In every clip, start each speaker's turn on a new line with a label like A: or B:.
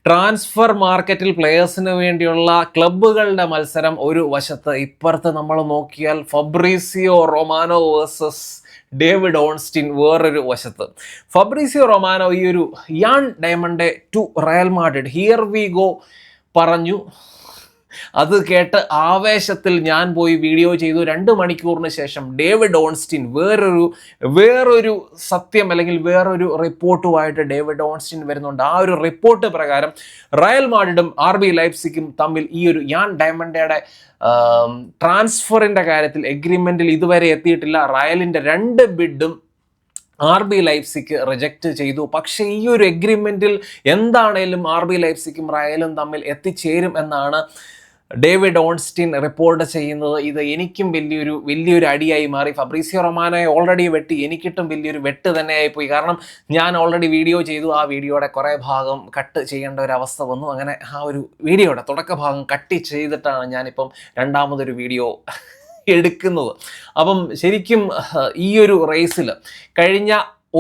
A: Transfer മാർക്കറ്റിൽ പ്ലെയേഴ്സിന് വേണ്ടിയുള്ള ക്ലബ്ബുകളുടെ മത്സരം ഒരു വശത്ത്, ഇപ്പുറത്ത് നമ്മൾ നോക്കിയാൽ Fabrizio Romano versus David Ornstein വേറൊരു വശത്ത്. ഫബ്രീസിയോ റൊമാനോ ഈ ഒരു Yan Diomande to Real Madrid here we go പറഞ്ഞു. അത് കേട്ട് ആവേശത്തിൽ ഞാൻ പോയി വീഡിയോ ചെയ്തു. 2 മണിക്കൂറിന് ശേഷം ഡേവിഡ് ഓൺസ്റ്റിൻ വേറൊരു സത്യം അല്ലെങ്കിൽ വേറൊരു റിപ്പോർട്ടുമായിട്ട് ഡേവിഡ് ഓൺസ്റ്റിൻ വരുന്നുണ്ട്. ആ ഒരു റിപ്പോർട്ട് പ്രകാരം റയൽ മാഡ്രിഡും RB ലൈപ്സിഗും തമ്മിൽ ഈ ഒരു യാൻ ഡയമണ്ടയുടെ ട്രാൻസ്ഫറിന്റെ കാര്യത്തിൽ എഗ്രിമെന്റിൽ ഇതുവരെ എത്തിയിട്ടില്ല. റയലിന്റെ 2 ബിഡും RB ലൈപ്സിഗ് റിജക്റ്റ് ചെയ്തു. പക്ഷേ ഈ ഒരു എഗ്രിമെന്റിൽ എന്താണേലും RB ലൈപ്സിഗും റയലും തമ്മിൽ എത്തിച്ചേരും എന്നാണ് ഡേവിഡ് ഓൺസ്റ്റിൻ റിപ്പോർട്ട് ചെയ്യുന്നത്. ഇത് എനിക്കും വലിയൊരു അടിയായി മാറി. ഫബ്രീസിയോ റൊമാനോയെ ഓൾറെഡി വെട്ടി, എനിക്കിട്ടും വലിയൊരു വെട്ട് തന്നെയായിപ്പോയി. കാരണം ഞാൻ ഓൾറെഡി വീഡിയോ ചെയ്തു, ആ വീഡിയോയുടെ കുറേ ഭാഗം കട്ട് ചെയ്യേണ്ട ഒരു അവസ്ഥ വന്നു. അങ്ങനെ ആ ഒരു വീഡിയോയുടെ തുടക്ക ഭാഗം കട്ട് ചെയ്തിട്ടാണ് ഞാനിപ്പം രണ്ടാമതൊരു വീഡിയോ എടുക്കുന്നത്. അപ്പം ശരിക്കും ഈ ഒരു റേസിൽ കഴിഞ്ഞ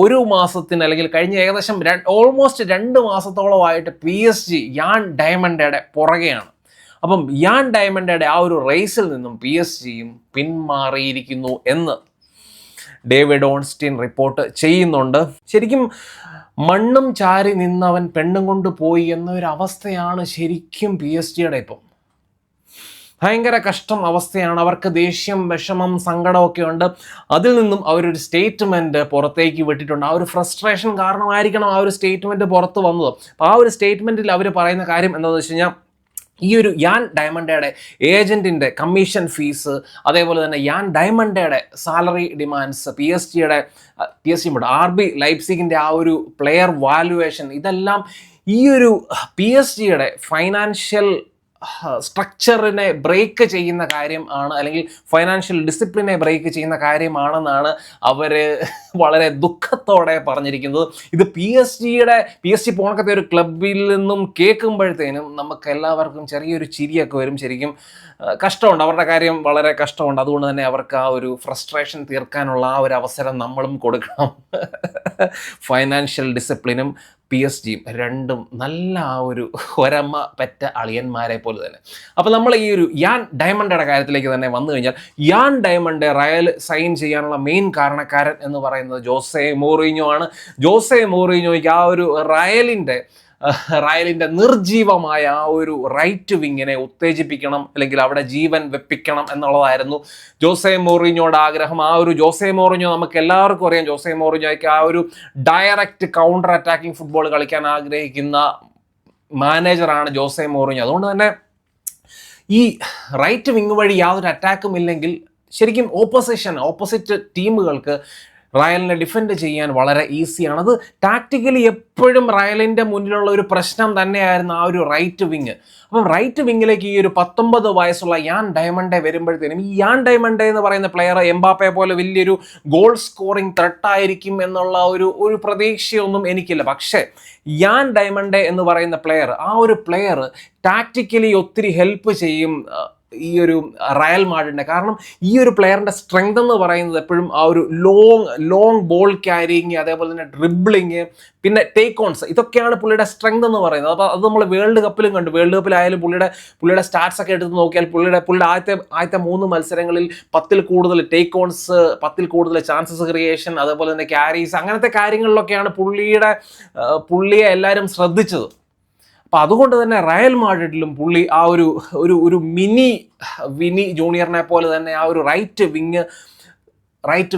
A: ഒരു മാസത്തിന് അല്ലെങ്കിൽ കഴിഞ്ഞ ഏകദേശം ഓൾമോസ്റ്റ് 2 മാസത്തോളമായിട്ട് PSG യാൻ ഡയമണ്ടയുടെ പുറകെയാണ്. അപ്പം യാൻ ഡയമണ്ടയുടെ ആ ഒരു റേസിൽ നിന്നും PSG-യും പിന്മാറിയിരിക്കുന്നു എന്ന് ഡേവിഡ് ഓൺസ്റ്റിൻ റിപ്പോർട്ട് ചെയ്യുന്നുണ്ട്. ശരിക്കും മണ്ണും ചാരി നിന്നവൻ പെണ്ണും കൊണ്ട് പോയി എന്നൊരു അവസ്ഥയാണ് ശരിക്കും PSG-യുടെ ഇപ്പം. ഭയങ്കര കഷ്ടം അവസ്ഥയാണ്. അവർക്ക് ദേഷ്യം, വിഷമം, സങ്കടമൊക്കെ ഉണ്ട്. അതിൽ നിന്നും അവരൊരു സ്റ്റേറ്റ്മെൻറ്റ് പുറത്തേക്ക് വിട്ടിട്ടുണ്ട്. ആ ഒരു ഫ്രസ്ട്രേഷൻ കാരണമായിരിക്കണം ആ ഒരു സ്റ്റേറ്റ്മെൻറ്റ് പുറത്ത് വന്നത്. അപ്പോൾ ആ ഒരു സ്റ്റേറ്റ്മെൻറ്റിൽ അവർ പറയുന്ന കാര്യം എന്താണെന്ന് വെച്ച് കഴിഞ്ഞാൽ, ഈ ഒരു യാൻ ഡയമണ്ടയുടെ ഏജൻറ്റിൻ്റെ കമ്മീഷൻ ഫീസ്, അതേപോലെ തന്നെ യാൻ ഡയമണ്ടയുടെ സാലറി ഡിമാൻഡ്സ്, PSG RB ലൈപ്സിഗിൻ്റെ ആ ഒരു പ്ലെയർ വാല്യുവേഷൻ, ഇതെല്ലാം ഈ ഒരു PSG-യുടെ ഫൈനാൻഷ്യൽ സ്ട്രക്ചറിനെ ബ്രേക്ക് ചെയ്യുന്ന കാര്യം ആണ്, അല്ലെങ്കിൽ ഫൈനാൻഷ്യൽ ഡിസിപ്ലിനെ ബ്രേക്ക് ചെയ്യുന്ന കാര്യമാണെന്നാണ് അവർ വളരെ ദുഃഖത്തോടെ പറഞ്ഞിരിക്കുന്നത്. ഇത് PSG പോണക്കത്തെ ഒരു ക്ലബിൽ നിന്നും കേൾക്കുമ്പോഴത്തേനും നമുക്ക് എല്ലാവർക്കും ചെറിയൊരു ചിരിയൊക്കെ വരും. ശരിക്കും കഷ്ടമുണ്ട്, അവരുടെ കാര്യം വളരെ കഷ്ടമുണ്ട്. അതുകൊണ്ട് തന്നെ അവർക്ക് ആ ഒരു ഫ്രസ്ട്രേഷൻ തീർക്കാനുള്ള ആ ഒരു അവസരം നമ്മളും കൊടുക്കണം. ഫൈനാൻഷ്യൽ ഡിസിപ്ലിനും PSG-യും രണ്ടും നല്ല ആ ഒരു ഒരമ്മ പെറ്റ അളിയന്മാരെ പോലെ തന്നെ. അപ്പോൾ നമ്മൾ ഈ ഒരു യാൻ ഡയമണ്ടയുടെ കാര്യത്തിലേക്ക് തന്നെ വന്നു കഴിഞ്ഞാൽ, യാൻ ഡയമണ്ട് റയൽ സൈൻ ചെയ്യാനുള്ള മെയിൻ കാരണക്കാരൻ എന്ന് പറയുന്നത് ജോസെ മൗറിഞ്ഞോ ആണ്. ജോസെ മൗറിഞ്ഞോയ്ക്ക് ആ ഒരു റയലിൻ്റെ നിർജീവമായ ആ ഒരു റൈറ്റ് വിങ്ങിനെ ഉത്തേജിപ്പിക്കണം, അല്ലെങ്കിൽ അവിടെ ജീവൻ വെപ്പിക്കണം എന്നുള്ളതായിരുന്നു ജോസെ മൗറിഞ്ഞോയുടെ ആഗ്രഹം. ആ ഒരു ജോസെ മൗറിഞ്ഞോ നമുക്ക് എല്ലാവർക്കും അറിയാം. ജോസെ മൗറിഞ്ഞോയ്ക്ക് ആ ഒരു ഡയറക്റ്റ് കൗണ്ടർ അറ്റാക്കിംഗ് ഫുട്ബോൾ കളിക്കാൻ ആഗ്രഹിക്കുന്ന മാനേജറാണ് ജോസെ മൗറിഞ്ഞോ. അതുകൊണ്ട് തന്നെ ഈ റൈറ്റ് വിങ് വഴി യാതൊരു അറ്റാക്കും ഇല്ലെങ്കിൽ ശരിക്കും ഓപ്പോസിറ്റ് ടീമുകൾക്ക് റയലിനെ ഡിഫെൻഡ് ചെയ്യാൻ വളരെ ഈസിയാണ്. അത് ടാക്റ്റിക്കലി എപ്പോഴും റയലിൻ്റെ മുന്നിലുള്ള ഒരു പ്രശ്നം തന്നെയായിരുന്നു ആ ഒരു റൈറ്റ് വിങ്. അപ്പം റൈറ്റ് വിങ്ങിലേക്ക് ഈ ഒരു 19 വയസ്സുള്ള യാൻ ഡയമണ്ടെ വരുമ്പോഴത്തേനും, ഈ യാൻ ഡയമണ്ടെ എന്ന് പറയുന്ന പ്ലെയർ എംബാപ്പയെ പോലെ വലിയൊരു ഗോൾ സ്കോറിംഗ് ത്രെട്ടായിരിക്കും എന്നുള്ള ഒരു പ്രതീക്ഷയൊന്നും എനിക്കില്ല. പക്ഷേ യാൻ ഡയമണ്ടെ എന്ന് പറയുന്ന പ്ലെയർ, ആ ഒരു പ്ലെയർ ടാക്റ്റിക്കലി ഒത്തിരി ഹെൽപ്പ് ചെയ്യും ഈ ഒരു റയൽ മാഡ്രിഡിനെ. കാരണം ഈ ഒരു പ്ലെയറിൻ്റെ സ്ട്രെങ്ത് എന്ന് പറയുന്നത് എപ്പോഴും ആ ഒരു ലോങ് ബോൾ ക്യാരിങ്, അതേപോലെ തന്നെ ഡ്രിബ്ലിങ്, പിന്നെ ടേക്ക് ഓൺസ്, ഇതൊക്കെയാണ് പുള്ളിയുടെ സ്ട്രെങ്ത് എന്ന് പറയുന്നത്. അപ്പോൾ അത് നമ്മൾ വേൾഡ് കപ്പിലും കണ്ടു. വേൾഡ് കപ്പിലായാലും പുള്ളിയുടെ സ്റ്റാറ്റ്സ് ഒക്കെ എടുത്ത് നോക്കിയാൽ പുള്ളിയുടെ ആദ്യത്തെ 3 മത്സരങ്ങളിൽ 10-ൽ കൂടുതൽ ടേക്ക് ഓൺസ്, 10-ൽ കൂടുതൽ ചാൻസസ് ക്രിയേഷൻ, അതേപോലെ തന്നെ ക്യാരീസ്, അങ്ങനത്തെ കാര്യങ്ങളിലൊക്കെയാണ് പുള്ളിയെ എല്ലാവരും ശ്രദ്ധിച്ചത്. അപ്പോൾ അതുകൊണ്ട് തന്നെ റയൽ മാഡ്രിഡിലും പുള്ളി ആ ഒരു മിനി വിനി ജൂനിയറിനെ പോലെ തന്നെ ആ ഒരു റൈറ്റ്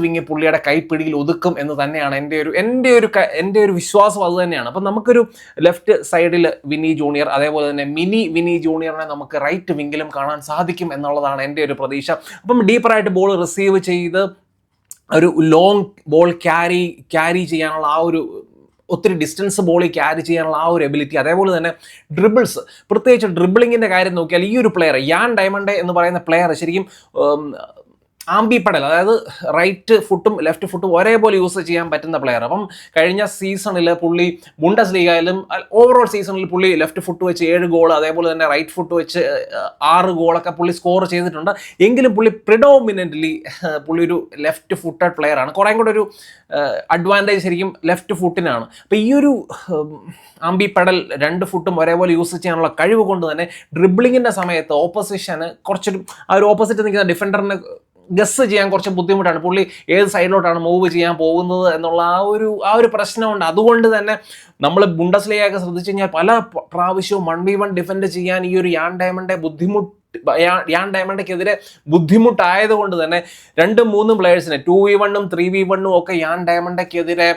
A: വിങ് പുള്ളിയുടെ കൈപ്പിടിയിൽ ഒതുക്കും എന്ന് തന്നെയാണ് എൻ്റെ ഒരു വിശ്വാസം. അത് തന്നെയാണ്. അപ്പം നമുക്കൊരു ലെഫ്റ്റ് സൈഡിൽ വിനി ജൂനിയർ, അതേപോലെ തന്നെ മിനി വിനി ജൂനിയറിനെ നമുക്ക് റൈറ്റ് വിങ്ങിലും കാണാൻ സാധിക്കും എന്നുള്ളതാണ് എൻ്റെ ഒരു പ്രതീക്ഷ. അപ്പം ഡീപ്പറായിട്ട് ബോൾ റിസീവ് ചെയ്ത് ഒരു ലോങ് ബോൾ ക്യാരി ചെയ്യാനുള്ള ആ ഒരു ഒത്തിരി ഡിസ്റ്റൻസ് ബോളിൽ ക്യാരി ചെയ്യാനുള്ള ആ ഒരു എബിലിറ്റി, അതേപോലെ തന്നെ ഡ്രിബിൾസ്, പ്രത്യേകിച്ച് ഡ്രിബിളിങ്ങിൻ്റെ കാര്യം നോക്കിയാൽ ഈ ഒരു പ്ലെയർ യാൻ ഡയമണ്ടെ എന്ന് പറയുന്ന പ്ലെയർ ശരിക്കും ആംബി പെഡൽ, അതായത് റൈറ്റ് ഫുട്ടും ലെഫ്റ്റ് ഫുട്ടും ഒരേപോലെ യൂസ് ചെയ്യാൻ പറ്റുന്ന പ്ലെയർ. അപ്പം കഴിഞ്ഞ സീസണിൽ പുള്ളി ബുണ്ടസ് ലീഗയിലും ഓവറോൾ സീസണിൽ പുള്ളി ലെഫ്റ്റ് ഫുട്ട് വെച്ച് 7 ഗോൾ, അതേപോലെ തന്നെ റൈറ്റ് ഫുട്ട് വെച്ച് 6 ഗോളൊക്കെ പുള്ളി സ്കോർ ചെയ്തിട്ടുണ്ട്. എങ്കിലും പുള്ളി പ്രിഡോമിനൻ്റ്ലി പുള്ളി ഒരു ലെഫ്റ്റ് ഫുട്ടഡ് പ്ലെയർ ആണ്. കുറേ കൂടെ ഒരു അഡ്വാൻറ്റേജ് ശരിക്കും ലെഫ്റ്റ് ഫുട്ടിനാണ്. അപ്പോൾ ഈ ഒരു ആംബി പെഡൽ 2 ഫുട്ടും ഒരേപോലെ യൂസ് ചെയ്യാനുള്ള കഴിവ് കൊണ്ട് തന്നെ ഡ്രിബ്ലിങ്ങിൻ്റെ സമയത്ത് ഓപ്പോസിഷന് കുറച്ചൊരു ആ ഒരു ഓപ്പോസിറ്റ് നിൽക്കുന്ന ഡിഫൻഡറിന് ഗസ് ചെയ്യാൻ കുറച്ച് ബുദ്ധിമുട്ടാണ്. പുള്ളി ഏത് സൈഡിലോട്ടാണ് മൂവ് ചെയ്യാൻ പോകുന്നത് എന്നുള്ള ആ ഒരു പ്രശ്നമുണ്ട്. അതുകൊണ്ട് തന്നെ നമ്മൾ ബുണ്ടസ് ലീഗയൊക്കെ ശ്രദ്ധിച്ചു കഴിഞ്ഞാൽ പല പ്രാവശ്യവും 1v1 ഡിഫെൻഡ് ചെയ്യാൻ ഈ ഒരു യാൻ ഡയമണ്ടെക്കെതിരെ ബുദ്ധിമുട്ടായതുകൊണ്ട് തന്നെ 2-3 പ്ലേയേഴ്സിനെ 2v1ഉം 3v1ഉം ഒക്കെ യാൻ ഡയമണ്ടെക്കെതിരെ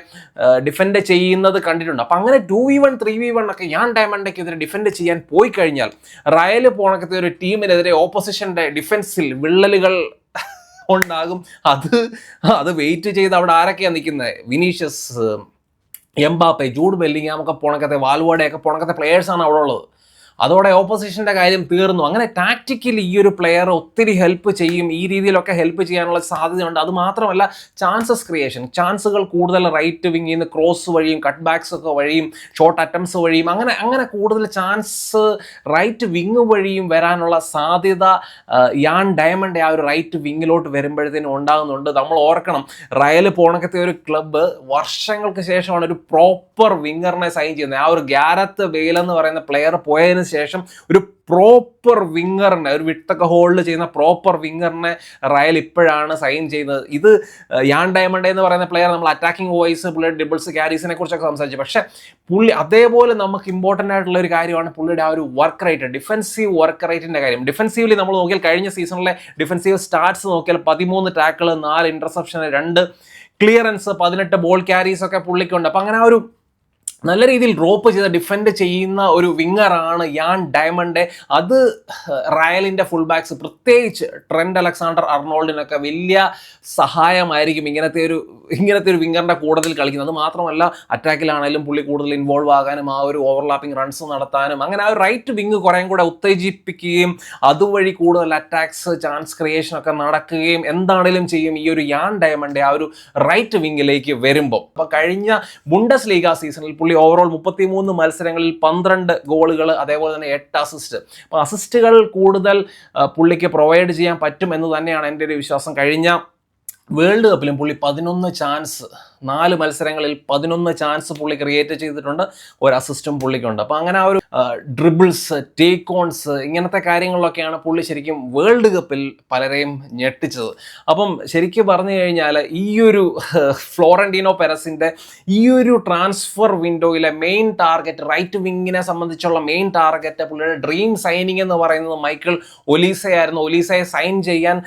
A: ഡിഫെൻഡ് ചെയ്യുന്നത് കണ്ടിട്ടുണ്ട്. അപ്പം അങ്ങനെ 2v1 3v1 ഒക്കെ യാൻ ഡയമണ്ടെക്കെതിരെ ഡിഫെൻഡ് ചെയ്യാൻ പോയി കഴിഞ്ഞാൽ റയൽ പോണക്കത്തെ ഒരു ടീമിനെതിരെ ഓപ്പോസിഷൻ്റെ ഡിഫൻസിൽ വിള്ളലുകൾ ഉണ്ടാകും. അത് വെയിറ്റ് ചെയ്ത് അവിടെ ആരൊക്കെയാണ് നിൽക്കുന്നത്? വിനീഷ്യസ്, എംബാപ്പെ, ജൂഡ് ബെല്ലിംഗാം ഒക്കെ പോണക്കത്തെ, വാൽവേർഡെയൊക്കെ പോണക്കത്തെ പ്ലെയേഴ്സാണ് അവിടെ ഉള്ളത്. അതോടെ ഓപ്പോസിഷൻ്റെ കാര്യം തീർന്നു. അങ്ങനെ ടാക്റ്റിക്കലി ഈ ഒരു പ്ലെയർ ഒത്തിരി ഹെൽപ്പ് ചെയ്യും, ഈ രീതിയിലൊക്കെ ഹെൽപ്പ് ചെയ്യാനുള്ള സാധ്യതയുണ്ട്. അതുമാത്രമല്ല ചാൻസസ് ക്രിയേഷൻ, ചാൻസുകൾ കൂടുതൽ റൈറ്റ് വിങ്ങിൽ നിന്ന് ക്രോസ് വഴിയും കട്ട് ബാക്സ് ഒക്കെ വഴിയും ഷോർട്ട് അറ്റംപ്റ്റ്സ് വഴിയും അങ്ങനെ കൂടുതൽ ചാൻസ് റൈറ്റ് വിങ് വഴിയും വരാനുള്ള സാധ്യത യാൻ ഡയമണ്ട് ആ ഒരു റൈറ്റ് വിങ്ങിലോട്ട് വരുമ്പോഴത്തേനും ഉണ്ടാകുന്നുണ്ട്. നമ്മൾ ഓർക്കണം, റയൽ പോണക്കത്തെ ഒരു ക്ലബ്ബ് വർഷങ്ങൾക്ക് ശേഷമാണ് ഒരു പ്രോപ്പർ വിങ്ങറിനെ സൈൻ ചെയ്യുന്നത്. ആ ഒരു ഗ്യാരത്ത് ബെയിൽ എന്ന് പറയുന്ന പ്ലെയർ പോയതിന് ശേഷം ഒരു പ്രോപ്പർ വിങ്ങറിനെ, ഒരു വിട്ടൊക്കെ ഹോൾഡ് ചെയ്യുന്ന പ്രോപ്പർ വിങ്ങറിനെ റയൽ ഇപ്പോഴാണ് സൈൻ ചെയ്യുന്നത്. ഇത് യാൻ ഡയമണ്ട് എന്ന് പറയുന്ന പ്ലെയർ നമ്മൾ അറ്റാക്കിംഗ് വോയിസ്, പുള്ളിയുടെ ഡ്രിബിൾസ്, ക്യാരീസിനെ കുറിച്ചൊക്കെ സംസാരിച്ചു. പക്ഷേ പുള്ളി അതേപോലെ നമുക്ക് ഇമ്പോർട്ടൻ്റ് ആയിട്ടുള്ള ഒരു കാര്യമാണ് പുള്ളിയുടെ ആ ഒരു വർക്ക് റേറ്റ്, ഡിഫൻസീവ് വർക്ക് റേറ്റിൻ്റെ കാര്യം. ഡിഫൻസീവ്ലി നമ്മൾ നോക്കിയാൽ കഴിഞ്ഞ സീസണിലെ ഡിഫൻസീവ് സ്റ്റാറ്റ്സ് നോക്കിയാൽ 13 tackle, 4 interception, 2 clearance, 18 ball carries ഒക്കെ പുള്ളിക്കുണ്ട്. അപ്പം അങ്ങനെ ഒരു നല്ല രീതിയിൽ ഡ്രോപ്പ് ചെയ്ത് ഡിഫെൻഡ് ചെയ്യുന്ന ഒരു വിങ്ങറാണ് യാൻ ഡയമണ്ട്. അത് റയലിൻ്റെ ഫുൾ ബാക്സ്, പ്രത്യേകിച്ച് ട്രെൻഡ് അലക്സാണ്ടർ അർണോൾഡിനൊക്കെ വലിയ സഹായമായിരിക്കും ഇങ്ങനത്തെ ഒരു വിങ്ങറിൻ്റെ കൂടുതൽ കളിക്കുന്നത്. അത് മാത്രമല്ല അറ്റാക്കിലാണെങ്കിലും പുള്ളി കൂടുതൽ ഇൻവോൾവ് ആകാനും ആ ഒരു ഓവർലാപ്പിംഗ് റൺസ് നടത്താനും അങ്ങനെ ആ ഒരു റൈറ്റ് വിങ് കുറേം കൂടെ ഉത്തേജിപ്പിക്കുകയും അതുവഴി കൂടുതൽ അറ്റാക്സ്, ചാൻസ് ക്രിയേഷൻ ഒക്കെ നടക്കുകയും എന്താണേലും ചെയ്യും ഈ ഒരു യാൻ ഡയമണ്ട് ആ ഒരു റൈറ്റ് വിങ്ങിലേക്ക് വരുമ്പോൾ. അപ്പോൾ കഴിഞ്ഞ ബുണ്ടസ് ലീഗ സീസണിൽ ഓവറോൾ 33 മത്സരങ്ങളിൽ 12 ഗോളുകൾ, അതേപോലെ തന്നെ 8 അസിസ്റ്റ്. അപ്പോൾ അസിസ്റ്റുകൾ കൂടുതൽ പുള്ളിക്ക് പ്രൊവൈഡ് ചെയ്യാൻ പറ്റും എന്ന് തന്നെയാണ് എൻ്റെ ഒരു വിശ്വാസം. കഴിഞ്ഞ വേൾഡ് കപ്പിലും പുള്ളി 11 ചാൻസ്, 4 മത്സരങ്ങളിൽ 11 ചാൻസ് പുള്ളി ക്രിയേറ്റ് ചെയ്തിട്ടുണ്ട്, ഒരു അസിസ്റ്റും പുള്ളിക്കുണ്ട്. അപ്പോൾ അങ്ങനെ ആ ഒരു ഡ്രിബിൾസ്, ടേക്ക് ഓൺസ്, ഇങ്ങനത്തെ കാര്യങ്ങളിലൊക്കെയാണ് പുള്ളി ശരിക്കും വേൾഡ് കപ്പിൽ പലരെയും ഞെട്ടിച്ചത്. അപ്പം ശരിക്കും പറഞ്ഞു കഴിഞ്ഞാൽ ഈ ഒരു ഫ്ലോറന്റീനോ പെരസിൻ്റെ ഈ ഒരു ട്രാൻസ്ഫർ വിൻഡോയിലെ മെയിൻ ടാർഗറ്റ്, റൈറ്റ് വിങ്ങിനെ സംബന്ധിച്ചുള്ള മെയിൻ ടാർഗറ്റ്, പുള്ളിയുടെ ഡ്രീം സൈനിങ് എന്ന് പറയുന്നത് മൈക്കിൾ ഒലീസയായിരുന്നു. ഒലീസയെ സൈൻ ചെയ്യാൻ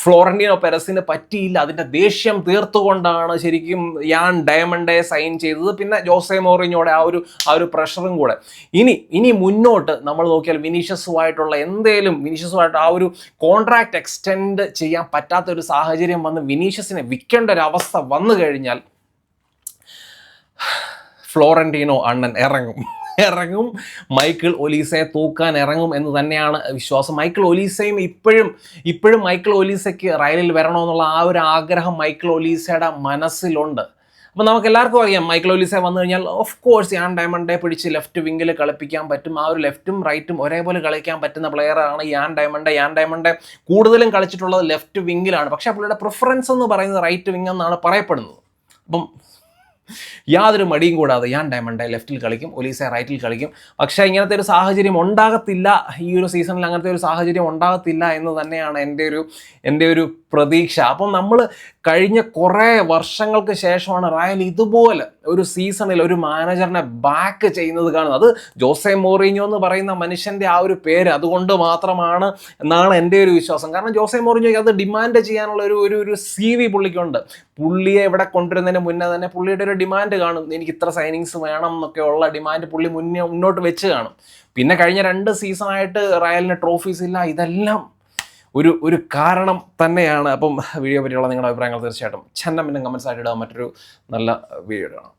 A: ഫ്ലോറന്റീനോ പെരസിന് പറ്റിയില്ല. അതിൻ്റെ ദേഷ്യം തീർത്തുകൊണ്ടാണ് ശരിക്കും യാൻ ഡയമണ്ടെ സൈൻ ചെയ്തത്. പിന്നെ ജോസെ മോറിഞ്ഞോടെ ആ ഒരു പ്രഷറും കൂടെ. ഇനി മുന്നോട്ട് നമ്മൾ നോക്കിയാൽ വിനീഷ്യസുമായിട്ട് ആ ഒരു കോൺട്രാക്ട് എക്സ്റ്റെൻഡ് ചെയ്യാൻ പറ്റാത്തൊരു സാഹചര്യം വന്ന് വിനീഷ്യസിനെ വിൽക്കേണ്ട ഒരു അവസ്ഥ വന്നു കഴിഞ്ഞാൽ ഫ്ലോറന്റീനോ അണ്ണൻ ഇറങ്ങും, മൈക്കിൾ ഒലീസയെ തൂക്കാൻ ഇറങ്ങും എന്ന് തന്നെയാണ് വിശ്വാസം. മൈക്കിൾ ഒലീസയും ഇപ്പോഴും മൈക്കിൾ ഒലീസയ്ക്ക് റയലിൽ വരണമെന്നുള്ള ആ ഒരു ആഗ്രഹം മൈക്കിൾ ഒലീസയുടെ മനസ്സിലുണ്ട്. അപ്പോൾ നമുക്ക് എല്ലാവർക്കും അറിയാം, മൈക്കിൾ ഒലീസ വന്നു കഴിഞ്ഞാൽ ഓഫ് കോഴ്സ് യാൻ ഡയമണ്ടെ പിടിച്ച് ലെഫ്റ്റ് വിങ്ങിൽ കളിപ്പിക്കാൻ പറ്റും. ആ ഒരു ലെഫ്റ്റും റൈറ്റും ഒരേപോലെ കളിക്കാൻ പറ്റുന്ന പ്ലെയറാണ് യാൻ ഡയമണ്ടെ കൂടുതലും കളിച്ചിട്ടുള്ളത് ലെഫ്റ്റ് വിങ്ങിലാണ്. പക്ഷേ പുള്ളിയുടെ പ്രിഫറൻസ് എന്ന് പറയുന്നത് റൈറ്റ് വിങ് എന്നാണ് പറയപ്പെടുന്നത്. അപ്പം യാതൊരു മടിയും കൂടാതെ യാൻ ഡയമണ്ടെ ലെഫ്റ്റിൽ കളിക്കും, ഒലീസ റൈറ്റിൽ കളിക്കും. പക്ഷേ ഇങ്ങനത്തെ ഒരു സാഹചര്യം ഉണ്ടാകത്തില്ല, ഈ ഒരു സീസണിൽ അങ്ങനത്തെ ഒരു സാഹചര്യം ഉണ്ടാകത്തില്ല എന്ന് തന്നെയാണ് എൻ്റെ ഒരു പ്രതീക്ഷ. അപ്പം നമ്മൾ കഴിഞ്ഞ കുറേ വർഷങ്ങൾക്ക് ശേഷമാണ് റയൽ ഇതുപോലെ ഒരു സീസണിൽ ഒരു മാനേജറിനെ ബാക്ക് ചെയ്യുന്നത് കാണുന്നത്. അത് ജോസെ മോറിഞ്ഞോ എന്ന് പറയുന്ന മനുഷ്യൻ്റെ ആ ഒരു പേര് അതുകൊണ്ട് മാത്രമാണ് എന്നാണ് എൻ്റെ ഒരു വിശ്വാസം. കാരണം ജോസെ മോറിഞ്ഞോയ്ക്ക് അത് ഡിമാൻഡ് ചെയ്യാനുള്ള ഒരു CV പുള്ളിക്കുണ്ട്. പുള്ളിയെ ഇവിടെ കൊണ്ടുവരുന്നതിന് മുന്നേ തന്നെ പുള്ളിയുടെ ഒരു ഡിമാൻഡ് കാണും, എനിക്ക് ഇത്ര സൈനിങ്സ് വേണം എന്നൊക്കെയുള്ള ഡിമാൻഡ് പുള്ളി മുന്നോട്ട് വെച്ച് കാണും. പിന്നെ കഴിഞ്ഞ 2 സീസണായിട്ട് റയലിന് ട്രോഫീസ് ഇല്ല. ഇതെല്ലാം ഒരു കാരണം തന്നെയാണ്. അപ്പം വീഡിയോ പറ്റിയുള്ള നിങ്ങളുടെ അഭിപ്രായങ്ങൾ തീർച്ചയായിട്ടും പിന്നെ കമൻസ് ആയിട്ട് ഇടുക. മറ്റൊരു നല്ല വീഡിയോ ആണ്.